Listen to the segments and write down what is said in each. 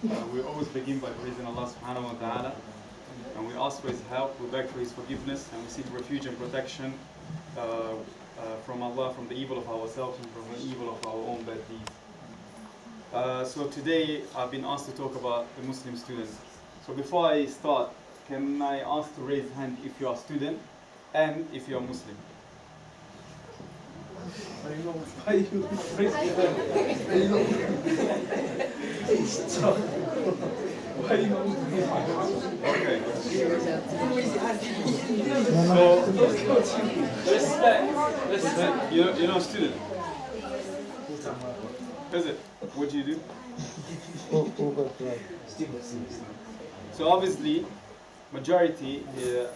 We always begin by praising Allah subhanahu wa ta'ala, and we ask for His help, we beg for His forgiveness, and we seek refuge and protection from Allah, from the evil of ourselves and from the evil of our own bad deeds. So today I've been asked to talk about the Muslim student. So before I start, can I ask to raise hand if you are a student and if you are Muslim? Okay. So, respect. You're not a student? Is it? What do you do? So obviously, majority here,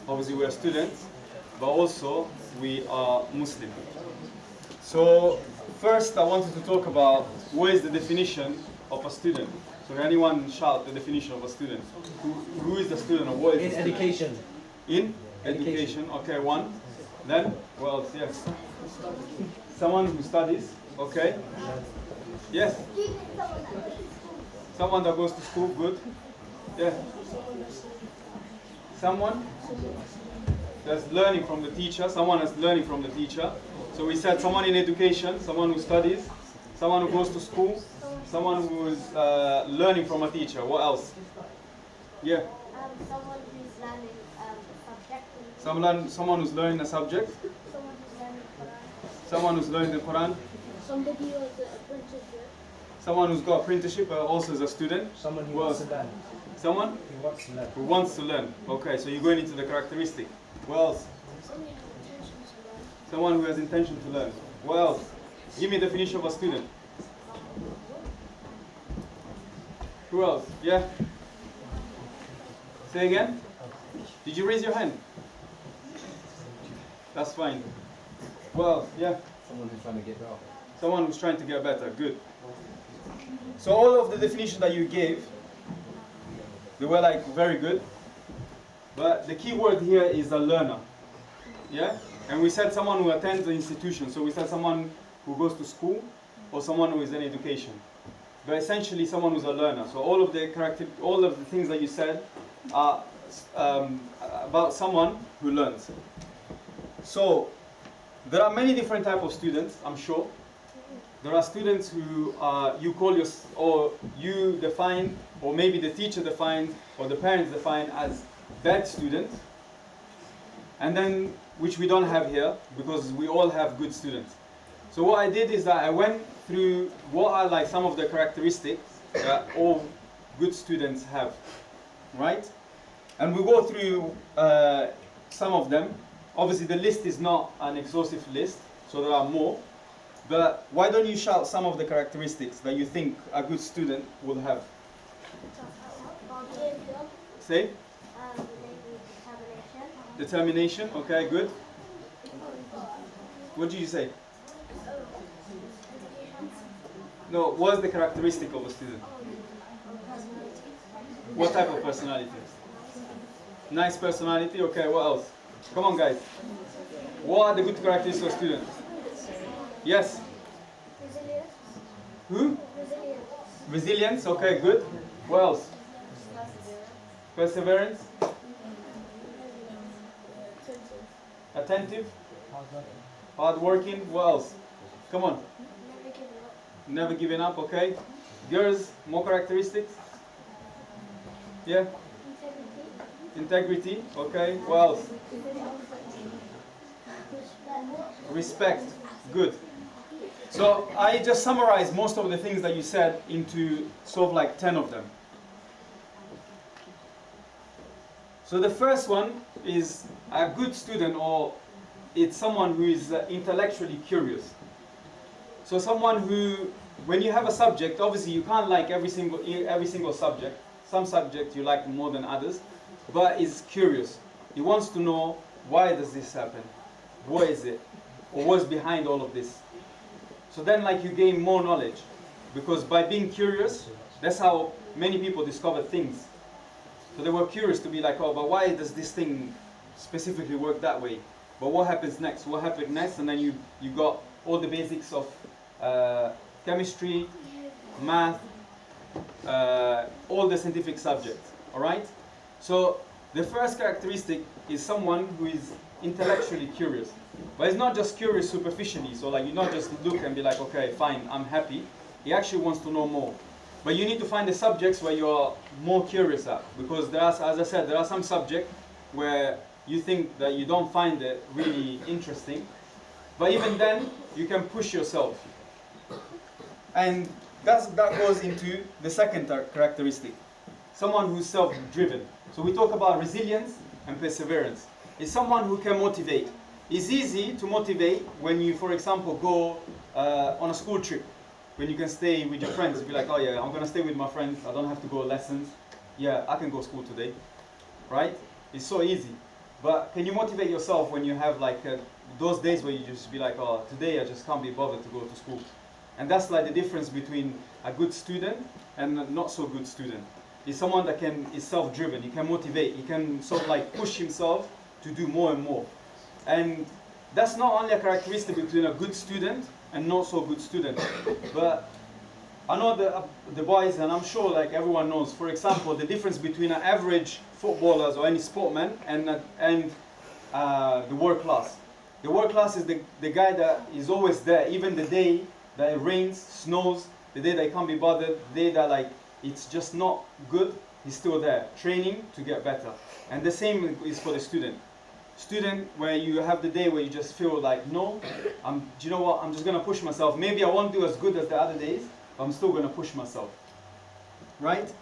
obviously we are students, but also we are Muslim. So first I wanted to talk about what is the definition of a student. So can anyone shout the definition of a student? Who is the student or what is in education? In education. Okay, one. Then, well, yes. Someone who studies. Okay. Yes. Someone that goes to school. Good. Yeah. Someone that's learning from the teacher. Someone that's learning from the teacher. So we said someone in education, someone who studies, someone who goes to school, someone who is learning from a teacher. What else? Yeah. Someone who's learning a subject. Someone who's learning a subject. Someone who's learning the Quran. Somebody who has an apprenticeship. Someone who's got apprenticeship but also is a student. Someone who wants to learn. Someone Who wants to learn. who wants to learn. Okay, so you're going into the characteristic. What else? Someone who has intention to learn. What else? Give me a definition of a student. Who else? Yeah? Say again? Did you raise your hand? That's fine. What else? Yeah? Someone who's trying to get better. Someone who's trying to get better. Good. So all of the definitions that you gave, they were like very good. But the key word here is a learner. Yeah? And we said someone who attends the institution. So we said someone who goes to school or someone who is in education. But essentially someone who's a learner. So all of the things that you said are about someone who learns. So there are many different types of students, I'm sure. There are students who you call or you define, or maybe the teacher defined, or the parents define as bad students. And then, which we don't have here, because we all have good students. So what I did is that I went through what are like some of the characteristics that all good students have, right? And we go through some of them. Obviously the list is not an exhaustive list, so there are more. But why don't you shout some of the characteristics that you think a good student will have? Say? Determination, okay, good. What did you say? No, what's the characteristic of a student? What type of personality? Nice personality, okay, what else? Come on guys. What are the good characteristics of a student? Yes? Resilience. Who? Resilience. Resilience, okay, good. What else? Perseverance. Attentive. Hardworking. What else? Come on. Never give up. Never giving up, okay. Girls, more characteristics? Yeah? Integrity. Integrity, okay. What else? Respect. Good. So I just summarized most of the things that you said into sort of like 10 of them. So the first one is a good student, or it's someone who is intellectually curious. So someone who, when you have a subject, obviously you can't like every single subject. Some subjects you like more than others, but is curious. He wants to know, why does this happen? What is it? Or what's behind all of this? So then like you gain more knowledge, because by being curious, that's how many people discover things. So they were curious to be like, oh, but why does this thing specifically work that way? But what happens next? What happened next? And then you got all the basics of chemistry, math, all the scientific subjects. All right. So the first characteristic is someone who is intellectually curious, but it's not just curious superficially. So like you not just look and be like, okay, fine, I'm happy. He actually wants to know more. But you need to find the subjects where you are more curious at, because there are, as I said, there are some subjects where you think that you don't find it really interesting, but even then you can push yourself. And that goes into the second characteristic, someone who's self-driven. So we talk about resilience and perseverance. It's someone who can motivate. It's easy to motivate when you, for example, go on a school trip, when you can stay with your friends. Be like, oh yeah, I'm going to stay with my friends. I don't have to go lessons. Yeah, I can go to school today. Right? It's so easy. But can you motivate yourself when you have like those days where you just be like, oh, today I just can't be bothered to go to school. And that's like the difference between a good student and a not so good student. Is someone that is self-driven. He can motivate. He can sort of like push himself to do more and more. And that's not only a characteristic between a good student and not so good student. But I know the boys, and I'm sure like everyone knows, for example, the difference between an average footballers or any sportman and the world class. The world class is the guy that is always there, even the day that it rains, snows, the day that he can't be bothered, the day that like it's just not good, he's still there, training to get better. And the same is for the student. Student, where you have the day where you just feel like, no, do you know what, I'm just going to push myself. Maybe I won't do as good as the other days, but I'm still going to push myself. Right?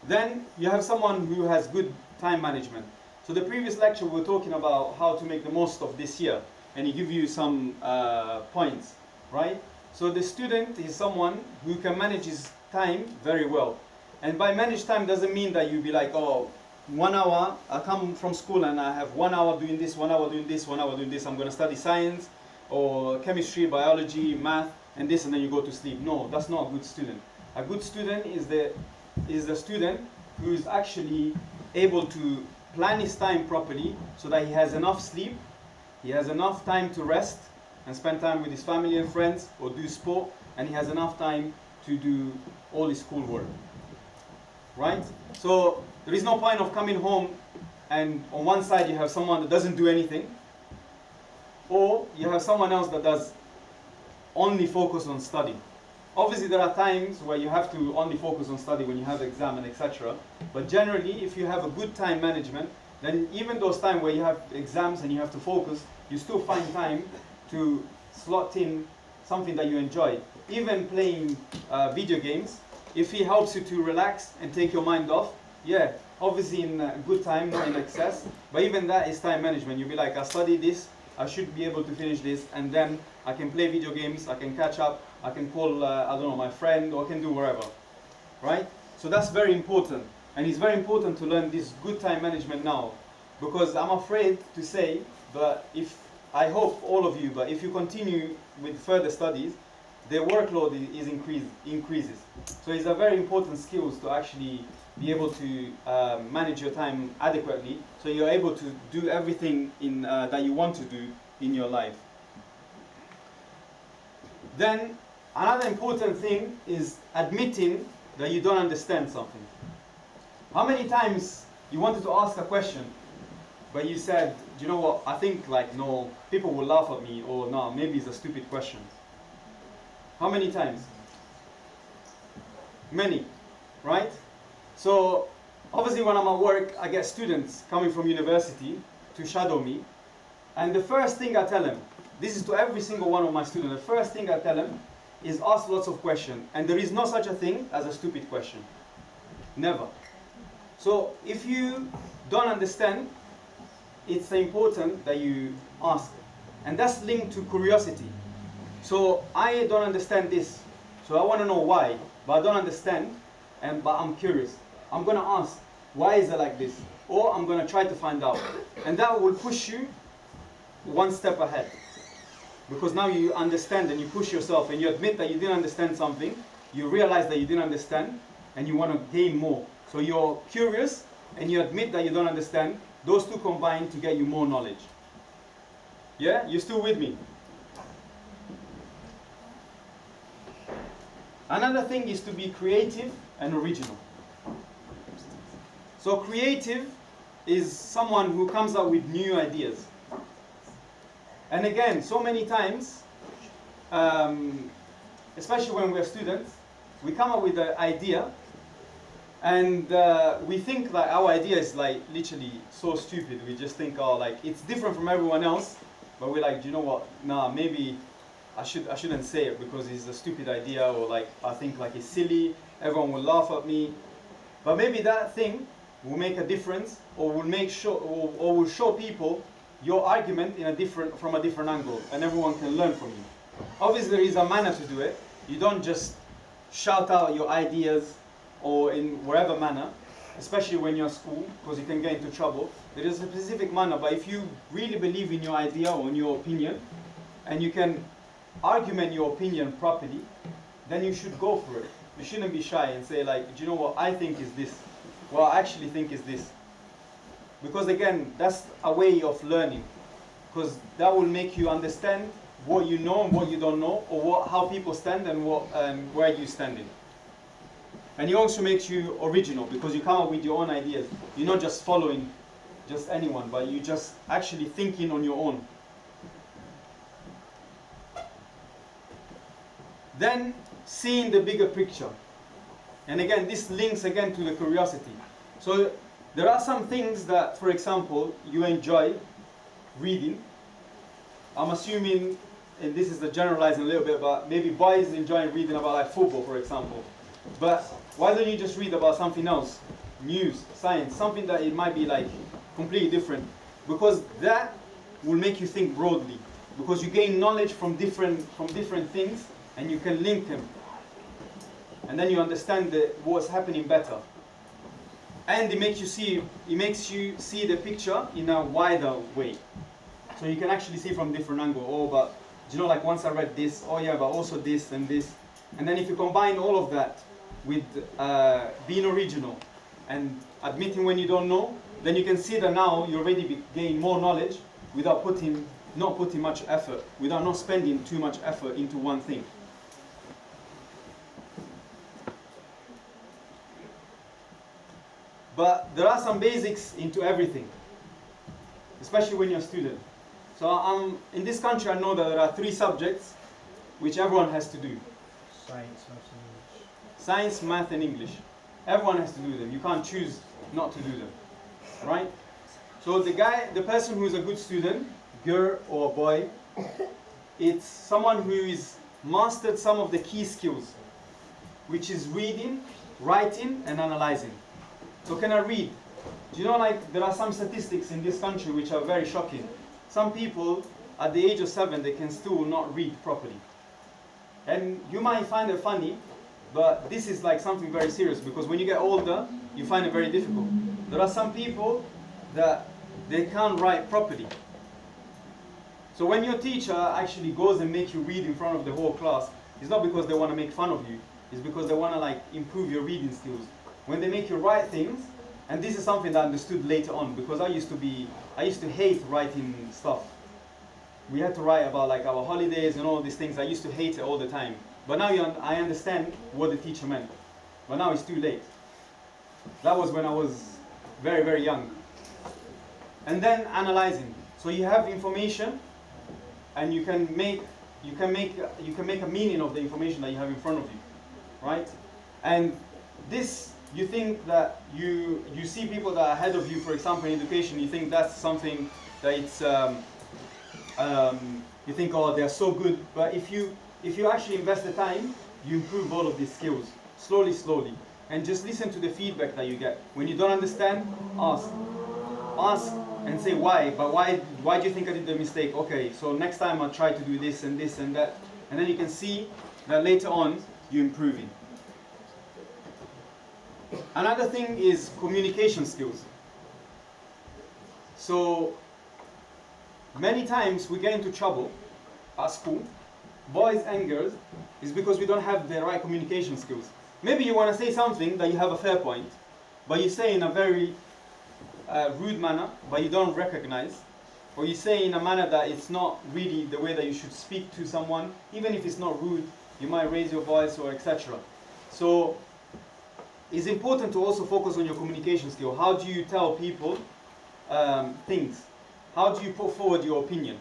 Then you have someone who has good time management. So the previous lecture we were talking about how to make the most of this year, and he give you some points, right? So the student is someone who can manage his time very well. And by manage time doesn't mean that you be like, oh, 1 hour, I come from school and I have 1 hour doing this, 1 hour doing this, 1 hour doing this. I'm going to study science or chemistry, biology, math, and this, and then you go to sleep. No, that's not a good student. A good student is the student who is actually able to plan his time properly so that he has enough sleep, he has enough time to rest and spend time with his family and friends or do sport, and he has enough time to do all his schoolwork. Right? So there is no point of coming home and on one side you have someone that doesn't do anything, or you have someone else that does only focus on study. Obviously there are times where you have to only focus on study when you have exam and etc. But generally if you have a good time management, then even those times where you have exams and you have to focus, you still find time to slot in something that you enjoy. Even playing video games, if it helps you to relax and take your mind off, yeah, obviously in good time, not in excess, but even that is time management. You'll be like, I studied this, I should be able to finish this, and then I can play video games, I can catch up, I can call, I don't know, my friend, or I can do whatever, right? So that's very important, and it's very important to learn this good time management now, because I'm afraid to say, but I hope all of you, but if you continue with further studies, the workload increases. So it's a very important skill to actually be able to manage your time adequately, so you're able to do everything that you want to do in your life. Then another important thing is admitting that you don't understand something. How many times you wanted to ask a question, but you said, do you know what, I think like, no, people will laugh at me, or no, maybe it's a stupid question. How many times? Many, right? So obviously when I'm at work, I get students coming from university to shadow me, and the first thing I tell them, this is to every single one of my students, the first thing I tell them is ask lots of questions, and there is no such a thing as a stupid question. Never. So if you don't understand, it's important that you ask, and that's linked to curiosity. So I don't understand this, so I want to know why, but I don't understand, but I'm curious. I'm going to ask, why is it like this? Or I'm going to try to find out. And that will push you one step ahead. Because now you understand and you push yourself and you admit that you didn't understand something, you realize that you didn't understand, and you want to gain more. So you're curious and you admit that you don't understand, those two combine to get you more knowledge. Yeah? You still with me? Another thing is to be creative and original. So creative is someone who comes up with new ideas. And again, so many times, especially when we're students, we come up with an idea and we think that our idea is like literally so stupid. We just think, oh, like it's different from everyone else, but we're like, do you know what? Nah, maybe I shouldn't say it because it's a stupid idea, or like I think like it's silly. Everyone will laugh at me. But maybe that thing will make a difference, or will make sure, or will show people your argument in from a different angle, and everyone can learn from you. Obviously, there is a manner to do it. You don't just shout out your ideas or in whatever manner, especially when you're at school, because you can get into trouble. There is a specific manner, but if you really believe in your idea or in your opinion, and you can argument your opinion properly, then you should go for it. You shouldn't be shy and say like, do you know what I think is this? What I actually think is this. Because again, that's a way of learning. Because that will make you understand what you know and what you don't know, or how people stand and where you stand in. And it also makes you original, because you come up with your own ideas. You're not just following just anyone, but you just actually thinking on your own. Then seeing the bigger picture. And again, this links again to the curiosity. So there are some things that, for example, you enjoy reading. I'm assuming, and this is the generalizing a little bit, but maybe boys enjoy reading about like football, for example. But why don't you just read about something else? News, science, something that it might be like completely different. Because that will make you think broadly. Because you gain knowledge from different things, and you can link them. And then you understand what's happening better. And it makes you see the picture in a wider way. So you can actually see from different angles. Oh, but you know, like once I read this, oh yeah, but also this and this. And then if you combine all of that with being original and admitting when you don't know, then you can see that now you already gain more knowledge without not putting much effort, without not spending too much effort into one thing. But there are some basics into everything, especially when you're a student. So in this country, I know that there are 3 subjects which everyone has to do. Science, maths, and English. Science, math, and English. Everyone has to do them. You can't choose not to do them, right? So the person who is a good student, girl or boy, it's someone who is mastered some of the key skills, which is reading, writing, and analyzing. So can I read? Do you know, like, there are some statistics in this country which are very shocking. Some people, at the age of 7, they can still not read properly. And you might find it funny, but this is like something very serious, because when you get older, you find it very difficult. There are some people that they can't write properly. So when your teacher actually goes and makes you read in front of the whole class, it's not because they want to make fun of you, it's because they want to like improve your reading skills. When they make you write things, and this is something that I understood later on, because I used to hate writing stuff. We had to write about like our holidays and all these things. I used to hate it all the time. But now I understand what the teacher meant. But now it's too late. That was when I was very, very young. And then analyzing. So you have information, and you can make a meaning of the information that you have in front of you, right? And this, you think that you see people that are ahead of you, for example, in education, you think that's something that it's you think, oh, they're so good. But if you actually invest the time, you improve all of these skills slowly, and just listen to the feedback that you get. When you don't understand, ask and say why. But why do you think I did the mistake? Okay, so next time I'll try to do this and this and that, and then you can see that later on you're improving. Another thing is communication skills. So many times we get into trouble at school, boys and girls, is because we don't have the right communication skills. Maybe you want to say something that you have a fair point, but you say in a very rude manner, but you don't recognize, or you say in a manner that it's not really the way that you should speak to someone, even if it's not rude, you might raise your voice or etc. So it's important to also focus on your communication skill. How do you tell people things? How do you put forward your opinion?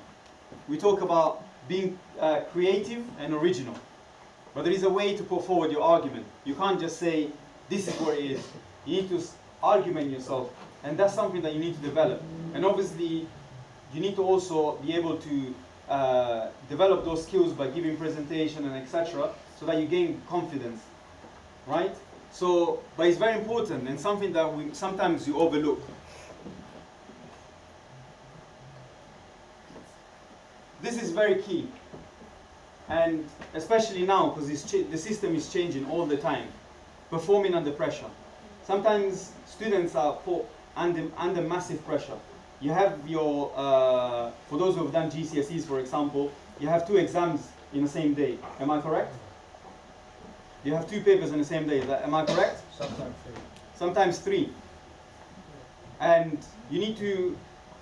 We talk about being creative and original. But there is a way to put forward your argument. You can't just say, this is what it is. You need to argument yourself. And that's something that you need to develop. And obviously, you need to also be able to develop those skills by giving presentation and etc. so that you gain confidence, right? So, but it's very important and something that sometimes you overlook. This is very key. And especially now, because the system is changing all the time. Performing under pressure. Sometimes students are put under massive pressure. You have your, for those who have done GCSEs, for example, you have 2 exams in the same day. Am I correct? You have 2 papers in the same day. Am I correct? Sometimes 3. Sometimes 3. And you need to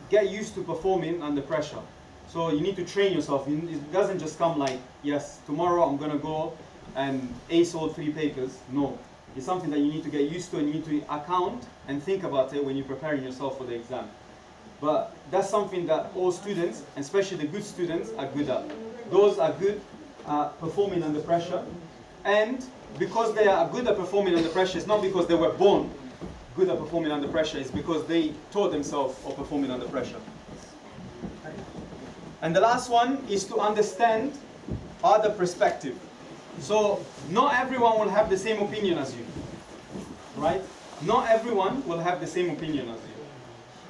get used to performing under pressure. So you need to train yourself. It doesn't just come like, yes, tomorrow I'm going to go and ace all 3 papers. No. It's something that you need to get used to and you need to account and think about it when you're preparing yourself for the exam. But that's something that all students, especially the good students, are good at. Those are good at performing under pressure. And because they are good at performing under pressure, it's not because they were born good at performing under pressure, it's because they taught themselves of performing under pressure. And the last one is to understand other perspective. So not everyone will have the same opinion as you, right? Not everyone will have the same opinion as you.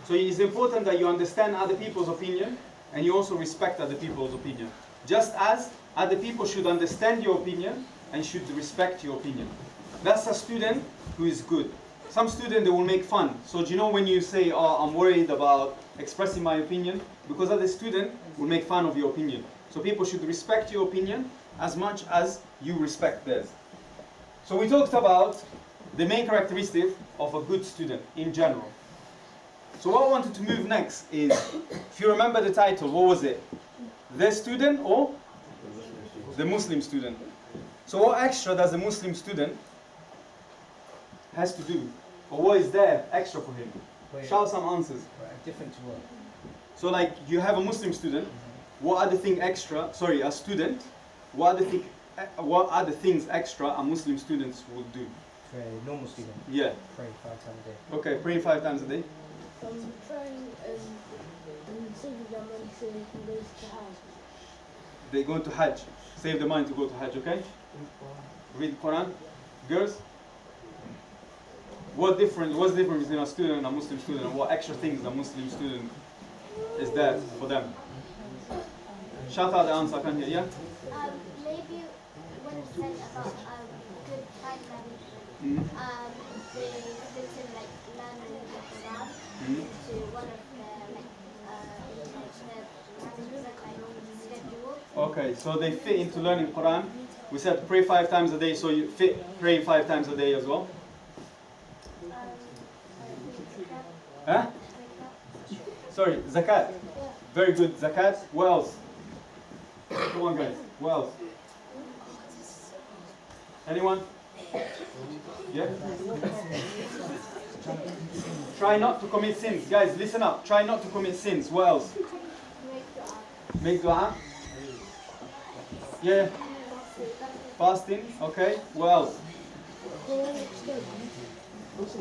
So it's important that you understand other people's opinion and you also respect other people's opinion. Just as other people should understand your opinion and should respect your opinion. That's a student who is good. Some students, they will make fun. So do you know when you say, oh, I'm worried about expressing my opinion? Because other student will make fun of your opinion. So people should respect your opinion as much as you respect theirs. So we talked about the main characteristic of a good student in general. So what I wanted to move next is, if you remember the title, what was it? The student or the Muslim student? So what extra does a Muslim student has to do? Or what is there extra for him? Shout some answers. Different to what? So like you have a Muslim student, what are the things extra, sorry, a student, what are the things extra a Muslim students would do? For a normal student? Yeah. Pray 5 times a day. Okay, praying 5 times a day. Trying and saving their money so they can go to Hajj. They go to Hajj. Save the money to go to Hajj, okay? Read Quran. Girls? What's the difference between a student and a Muslim student, and what extra things a Muslim student is there for them? Shout out the answer, I can hear, yeah? Maybe when it's said about good time management, Mm-hmm. they fit in like learning the Quran to one of their schedule. Okay, so they fit into learning Quran. We said pray 5 times a day, so you fit praying 5 times a day as well. Huh? Sorry, zakat. Very good, zakat. What else? Come on, guys. What else? Anyone? Yeah? Try not to commit sins. Guys, listen up. Try not to commit sins. What else? Make dua. Yeah. Fasting. Okay. What else?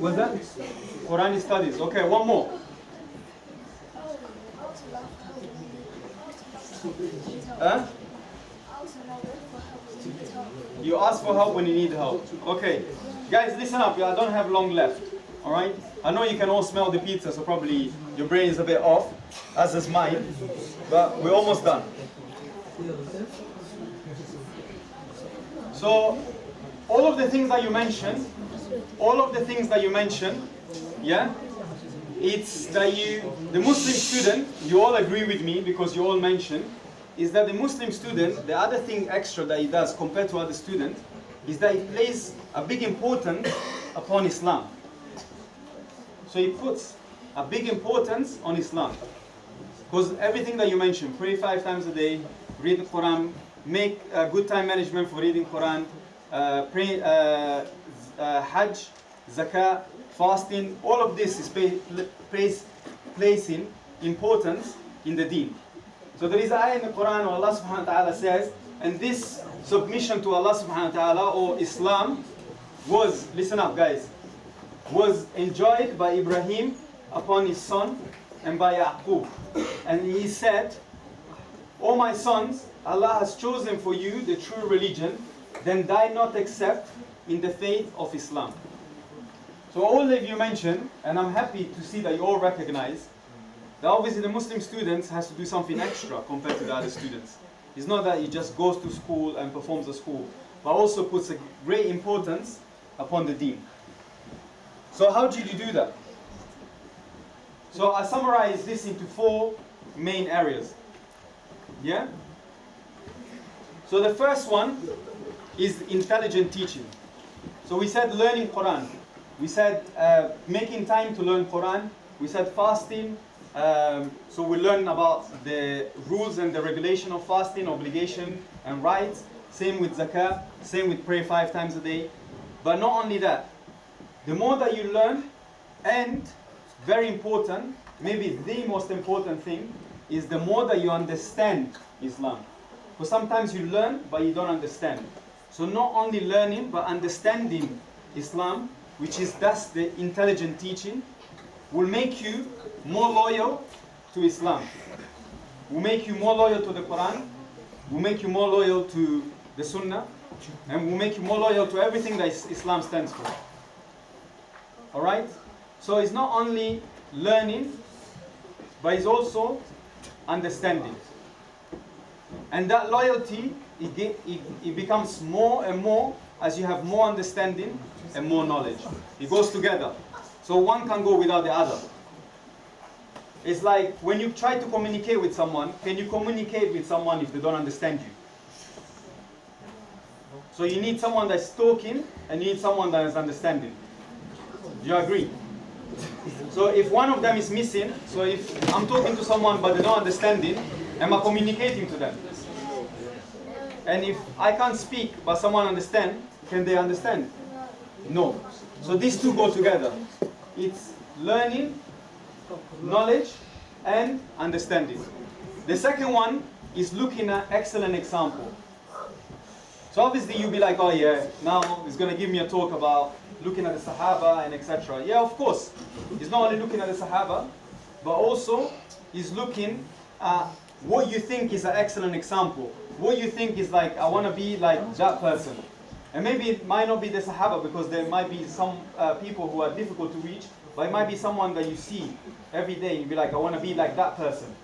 What's that? Quranic studies. Okay, one more. Huh? You ask for help when you need help. Okay. Guys, listen up. I don't have long left. Alright? I know you can all smell the pizza, so probably your brain is a bit off, as is mine. But we're almost done. So, all of the things that you mentioned, yeah, it's that the Muslim student, you all agree with me because you all mentioned, is that the Muslim student, the other thing extra that he does compared to other students, is that he places a big importance upon Islam. So he puts a big importance on Islam. Because everything that you mentioned, pray 5 times a day, read the Quran make good time management for reading Quran, pray, Hajj, Zakah, fasting. All of this is placing importance in the deen. So there is an ayah in the Quran where Allah subhanahu wa ta'ala says, and this submission to Allah subhanahu wa ta'ala, or Islam, was, listen up guys, was enjoyed by Ibrahim upon his son and by Yaqub. And he said, O my sons, Allah has chosen for you the true religion, then die not except in the faith of Islam. So all of you mentioned, and I'm happy to see that you all recognize, that obviously the Muslim students has to do something extra compared to the other students. It's not that he just goes to school and performs the school, but also puts a great importance upon the deen. So how did you do that? So I summarize this into 4 main areas. Yeah? So the first one is intelligent teaching. So we said learning Quran. We said making time to learn Quran. We said fasting. So we learn about the rules and the regulation of fasting, obligation and rights. Same with zakah. Same with pray 5 times a day. But not only that. The more that you learn, and very important, maybe the most important thing, is the more that you understand Islam. Because sometimes you learn, but you don't understand. So not only learning, but understanding Islam, which is thus the intelligent teaching, will make you more loyal to Islam. Will make you more loyal to the Quran, will make you more loyal to the Sunnah, and will make you more loyal to everything that Islam stands for. Alright? So it's not only learning, but it's also understanding. And that loyalty, it becomes more and more as you have more understanding and more knowledge. It goes together. So one can go without the other. It's like when you try to communicate with someone, can you communicate with someone if they don't understand you? So you need someone that's talking and you need someone that is understanding. Do you agree? So if one of them is missing, so if I'm talking to someone but they're not understanding, am I communicating to them? And if I can't speak but someone understands, can they understand? No. So these two go together. It's learning, knowledge, and understanding. The second one is looking at excellent example. So obviously you'll be like, oh yeah, now he's going to give me a talk about looking at the Sahaba and etc. Yeah, of course. He's not only looking at the Sahaba, but also he's looking at what you think is an excellent example. What you think is like, I want to be like that person. And maybe it might not be the Sahaba because there might be some people who are difficult to reach, but it might be someone that you see every day and you'll be like, I want to be like that person.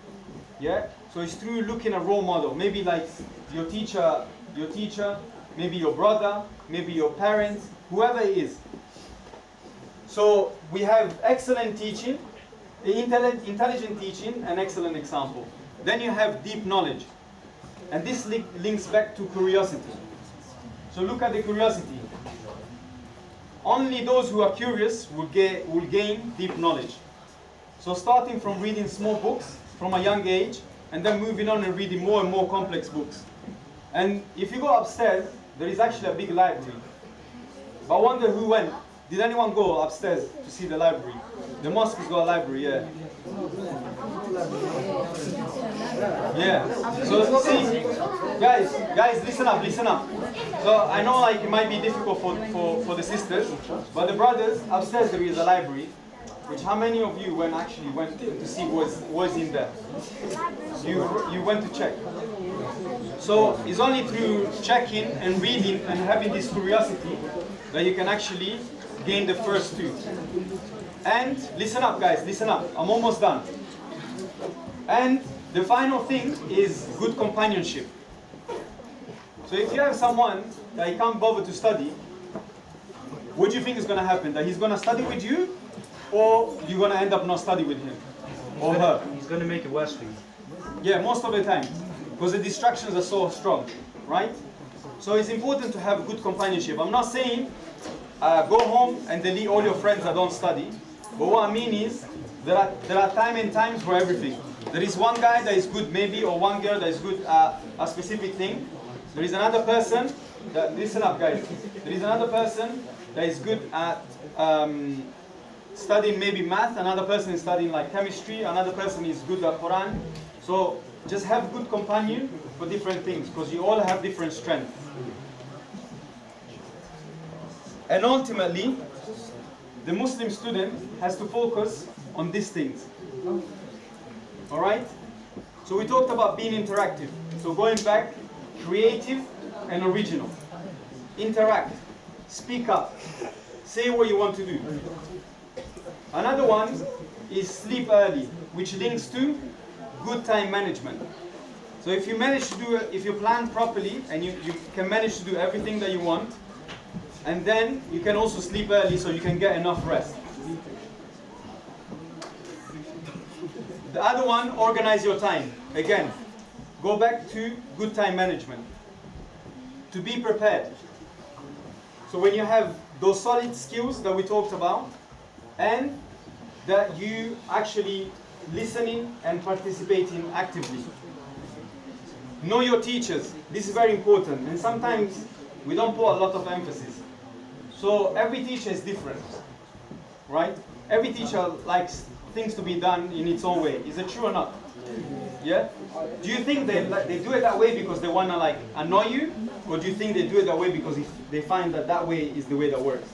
Yeah? So it's through looking at role model. Maybe like your teacher, maybe your brother, maybe your parents, whoever it is. So we have excellent teaching, intelligent teaching, and excellent example. Then you have deep knowledge. And this links back to curiosity. So look at the curiosity. Only those who are curious will gain deep knowledge. So starting from reading small books from a young age, and then moving on and reading more and more complex books. And if you go upstairs, there is actually a big library. But I wonder who went. Did anyone go upstairs to see the library? The mosque has got a library, yeah. Yeah. So see, guys, listen up. So I know like it might be difficult for the sisters, but the brothers, upstairs there is a library. Which how many of you actually went to see was in there? You went to check. So it's only through checking and reading and having this curiosity that you can actually gain the first two. And listen up guys, listen up. I'm almost done. And the final thing is good companionship. So if you have someone that you can't bother to study, what do you think is going to happen? That he's going to study with you? Or you're going to end up not studying with him or her. He's going to make it worse for you. Yeah, most of the time. Because the distractions are so strong, right? So it's important to have good companionship. I'm not saying go home and delete all your friends that don't study. But what I mean is there are time and times for everything. There is one guy that is good maybe, or one girl that is good at a specific thing. There is another person that, listen up guys, there is another person that is good at studying maybe math, another person is studying like chemistry, another person is good at Quran. So just have good companion for different things, because you all have different strengths. And ultimately, the Muslim student has to focus on these things. Alright? So we talked about being interactive. So going back, creative and original. Interact. Speak up. Say what you want to do. Another one is sleep early, which links to good time management. So if you manage to do it, if you plan properly and you can manage to do everything that you want, and then you can also sleep early so you can get enough rest. The other one, organize your time. Again, go back to good time management. To be prepared. So when you have those solid skills that we talked about, and that you actually listening and participating actively. Know your teachers. This is very important, and sometimes we don't put a lot of emphasis. So every teacher is different, right? Every teacher likes things to be done in its own way. Is it true or not? Yeah? Do you think they do it that way because they want to like annoy you? Or do you think they do it that way because they find that that way is the way that works?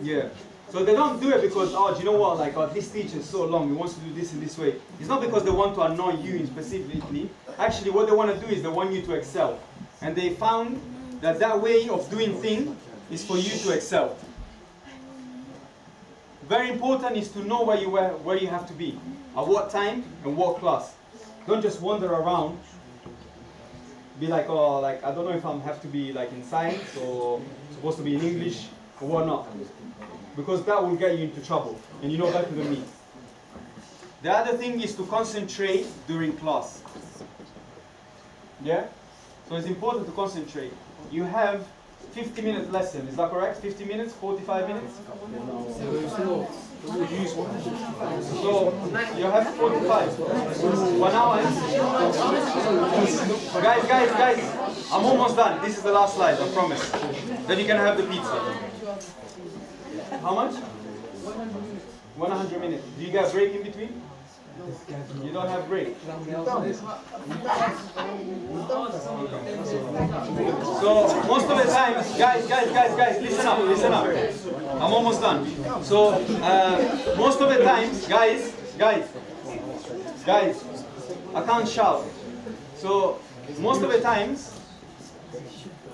Yeah. So they don't do it because, oh, do you know what, like, oh, this teacher is so long, he wants to do this in this way. It's not because they want to annoy you specifically. Actually, what they want to do is they want you to excel. And they found that that way of doing things is for you to excel. Very important is to know where you have to be, at what time and what class. Don't just wander around, be like, oh, like, I don't know if I have to be like in science or supposed to be in English or whatnot. Because that will get you into trouble, and you know better than me. The other thing is to concentrate during class. Yeah? So it's important to concentrate. You have 50-minute lesson, is that correct? 50 minutes, 45 minutes? So you have 45. 1 hour. Guys, I'm almost done. This is the last slide, I promise. Then you can have the pizza. How much? 100 minutes. Do you get a break in between? You don't have break. So most of the time, guys, listen up. I'm almost done. So most of the time, guys, I can't shout. So most of the times,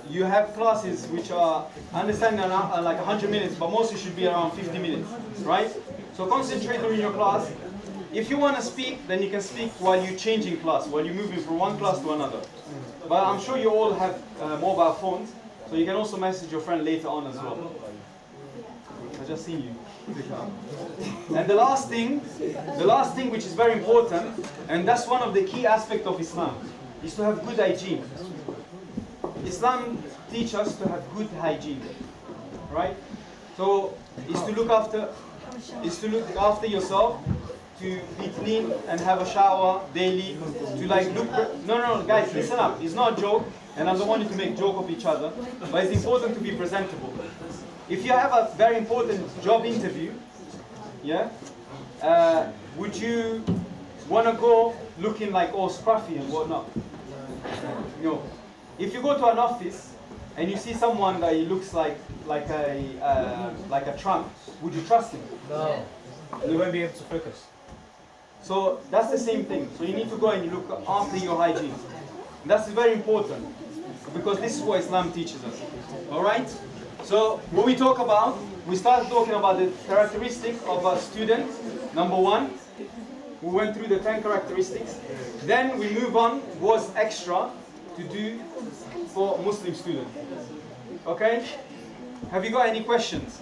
you have classes which are, I understand they're not, like 100 minutes, but mostly should be around 50 minutes, right? So concentrate during your class. If you want to speak, then you can speak while you're changing class, while you're moving from one class to another. But I'm sure you all have mobile phones, so you can also message your friend later on as well. I just seen you. And the last thing which is very important, and that's one of the key aspects of Islam, is to have good hygiene. Islam teaches us to have good hygiene, right? So is to look after yourself, to be clean and have a shower daily, to like look. No, guys, listen up. It's not a joke, and I don't want you to make joke of each other, but it's important to be presentable. If you have a very important job interview, yeah, would you want to go looking like all scruffy and whatnot? No. If you go to an office and you see someone that looks like a tramp, would you trust him? No. You won't be able to focus. So that's the same thing. So you need to go and you look after your hygiene. And that's very important because this is what Islam teaches us. All right. So when we talk about, we started talking about the characteristics of a student. Number 1, we went through the 10 characteristics. Then we move on. What's extra to do for Muslim students? Okay? Have you got any questions?